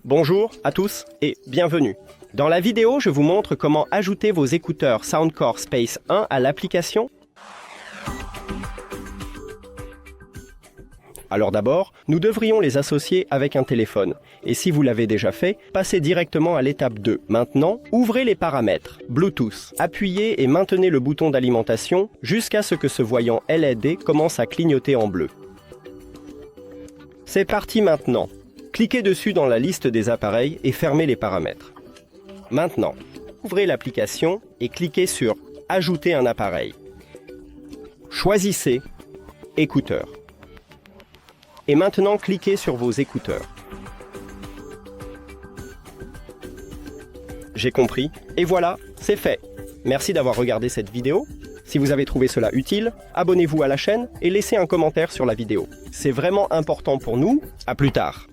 Bonjour à tous et bienvenue. Dans la vidéo, je vous montre comment ajouter vos écouteurs Soundcore Space 1 à l'application. Alors d'abord, nous devrions les associer avec un téléphone. Et si vous l'avez déjà fait, passez directement à l'étape 2. Maintenant, ouvrez les paramètres, Bluetooth. Appuyez et maintenez le bouton d'alimentation jusqu'à ce que ce voyant LED commence à clignoter en bleu. C'est parti maintenant. Cliquez dessus dans la liste des appareils et fermez les paramètres. Maintenant, ouvrez l'application et cliquez sur « Ajouter un appareil ». Choisissez « Écouteurs ». Et maintenant, cliquez sur vos écouteurs. J'ai compris. Et voilà, c'est fait. Merci d'avoir regardé cette vidéo. Si vous avez trouvé cela utile, abonnez-vous à la chaîne et laissez un commentaire sur la vidéo. C'est vraiment important pour nous. À plus tard.